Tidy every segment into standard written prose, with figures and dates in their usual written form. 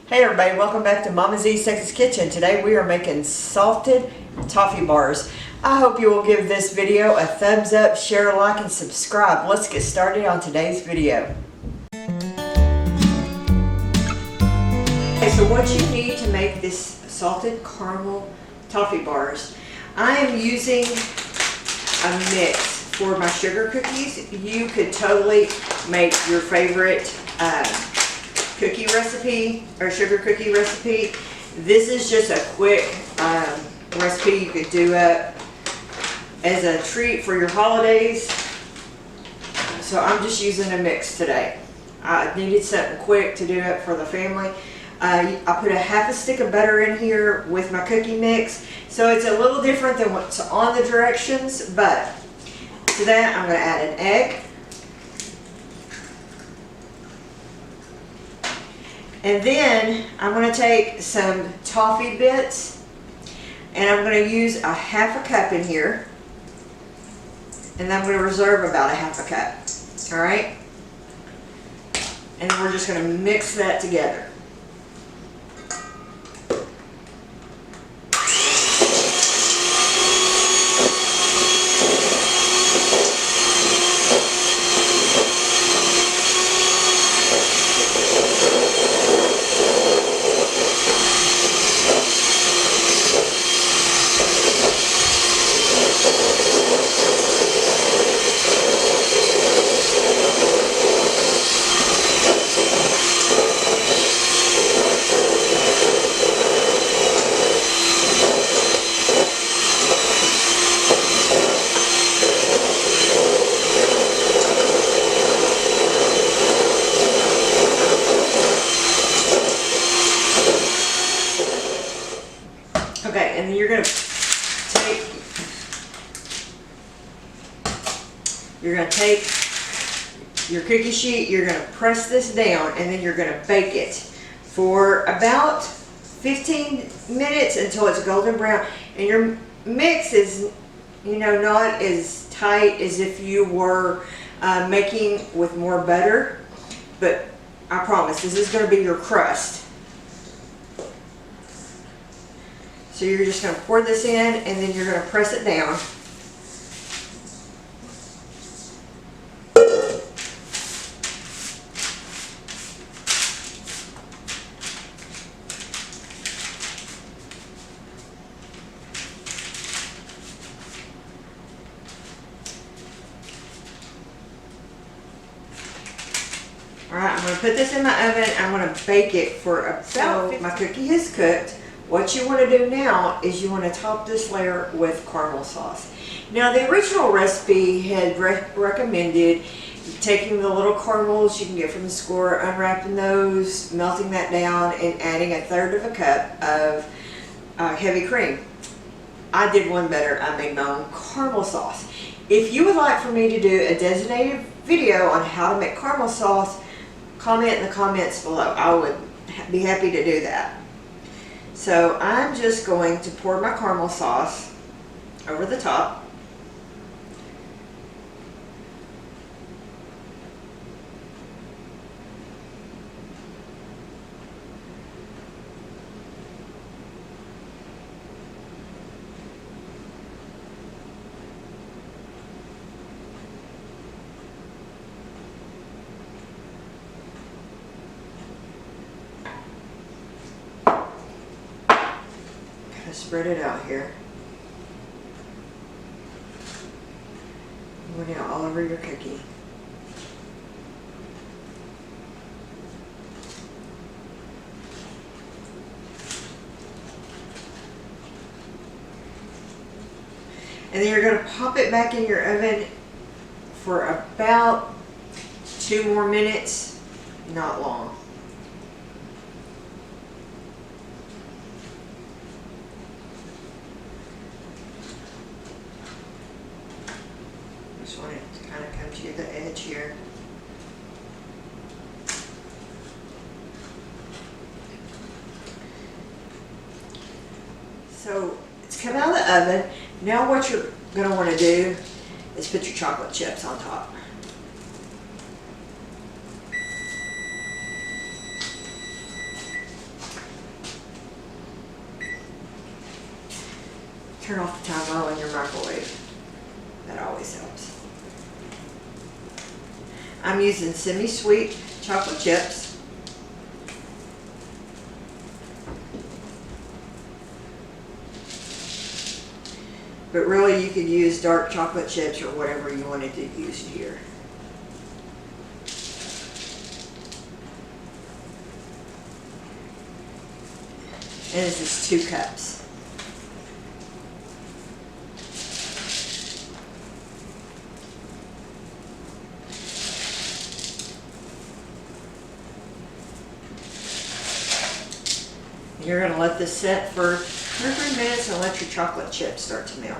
Hey everybody, welcome back to Mama Z's Texas Kitchen. Today we are making salted toffee bars. I hope you will give this video a thumbs up, share, like, and subscribe. Let's get started on today's video. Okay, so what you need to make this salted caramel toffee bars, I am using a mix for my sugar cookies. You could totally make your favorite cookie recipe or sugar cookie recipe. This is just a quick recipe you could do up as a treat for your holidays. So I'm just using a mix today. I needed something quick to do up for the family. I put a half a stick of butter in here with my cookie mix, so it's a little different than what's on the directions, but to that I'm going to add an egg. And then I'm going to take some toffee bits and I'm going to use a half a cup in here. And then I'm going to reserve about a half a cup. Alright? And then we're just going to mix that together. Okay, and then you're going to take your cookie sheet, you're going to press this down, and then you're going to bake it for about 15 minutes until it's golden brown. And your mix is, not as tight as if you were making with more butter, but I promise this is going to be your crust. So you're just going to pour this in and then you're going to press it down. Alright, I'm going to put this in my oven. I'm going to bake it for about, my cookie is cooked. What you want to do now is you want to top this layer with caramel sauce. Now the original recipe had recommended taking the little caramels you can get from the store, unwrapping those, melting that down, and adding 1/3 of a cup of heavy cream. I did one better. I made my own caramel sauce. If you would like for me to do a designated video on how to make caramel sauce, comment in the comments below. I would be happy to do that. So I'm just going to pour my caramel sauce over the top. Spread it out here. Put it all over your cookie. And then you're going to pop it back in your oven for about 2 more minutes, not long. Just want it to kind of come to the edge here. So it's come out of the oven. Now what you're going to want to do is put your chocolate chips on top. turn off the timer on your microwave. That always helps. I'm using semi-sweet chocolate chips. But really you could use dark chocolate chips or whatever you wanted to use here. And this is 2 cups. You're going to let this set for 2 or 3 minutes and let your chocolate chips start to melt.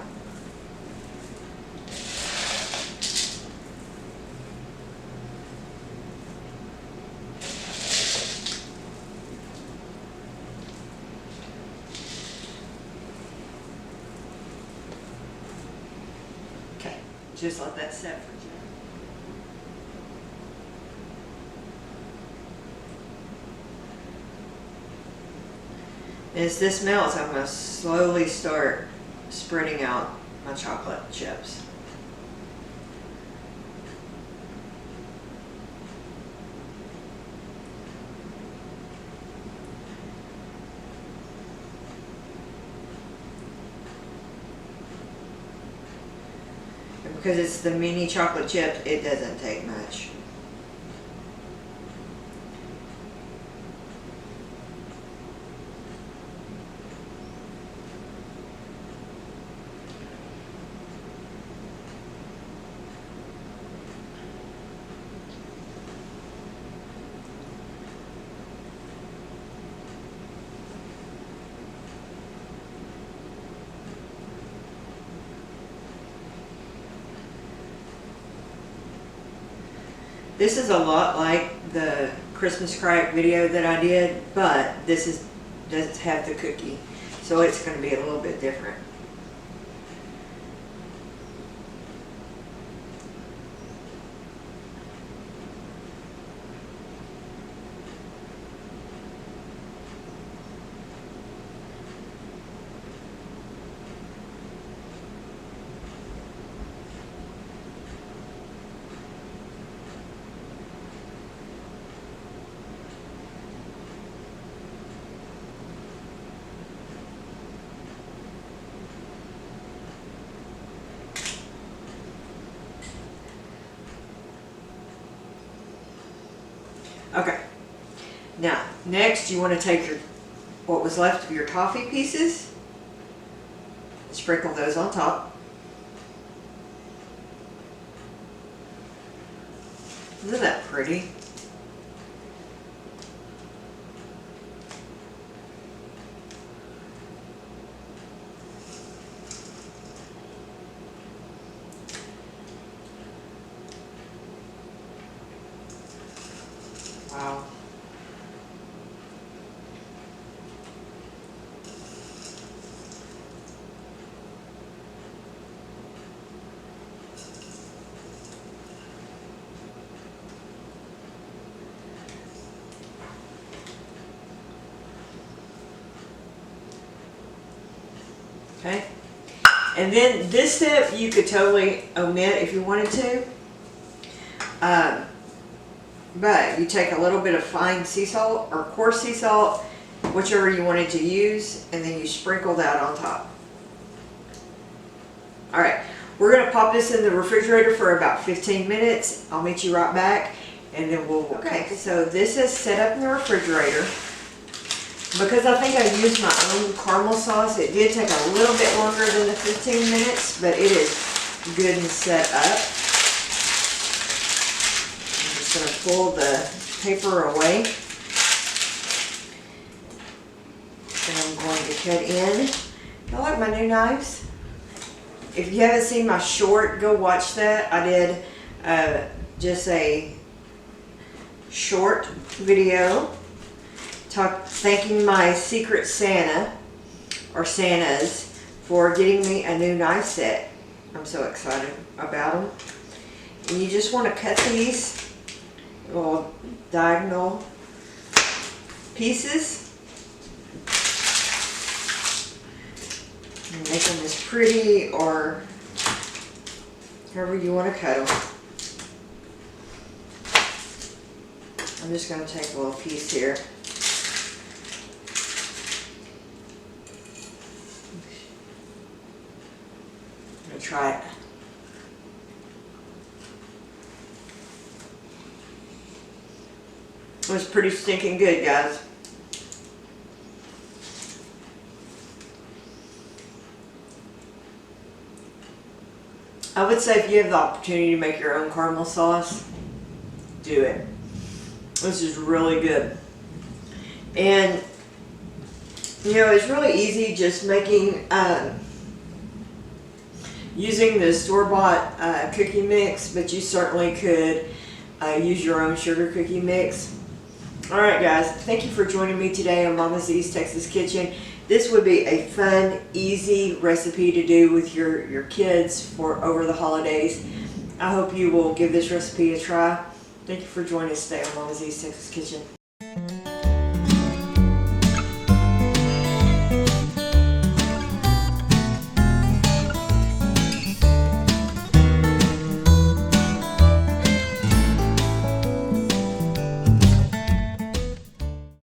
Okay, just let that set for a minute. As this melts, I'm going to slowly start spreading out my chocolate chips. And because it's the mini chocolate chip, it doesn't take much. This is a lot like the Christmas crack video that I did, but this does have the cookie, so it's going to be a little bit different. Okay, now next you want to take what was left of your toffee pieces, sprinkle those on top. Isn't that pretty? Wow. Okay. And then this step you could totally omit if you wanted to. But you take a little bit of fine sea salt or coarse sea salt, whichever you wanted to use, and then you sprinkle that on top. Alright, we're going to pop this in the refrigerator for about 15 minutes. I'll meet you right back, and then we'll... Okay, so this is set up in the refrigerator. Because I think I used my own caramel sauce, it did take a little bit longer than the 15 minutes, but it is good and set up. I'm just going to pull the paper away. And I'm going to cut in. I like my new knives. If you haven't seen my short, go watch that. I did just a short video thanking my secret Santa, or Santas, for getting me a new knife set. I'm so excited about them. And you just want to cut these little diagonal pieces. And make them as pretty or however you want to cut them. I'm just going to take a little piece here. I'm going to try it. It was pretty stinking good, guys. I would say if you have the opportunity to make your own caramel sauce, do it. This is really good. And, you know, it's really easy just making, using the store-bought cookie mix, but you certainly could use your own sugar cookie mix. Alright guys, thank you for joining me today on Mama's East Texas Kitchen. This would be a fun, easy recipe to do with your kids for over the holidays. I hope you will give this recipe a try. Thank you for joining us today on Mama's East Texas Kitchen.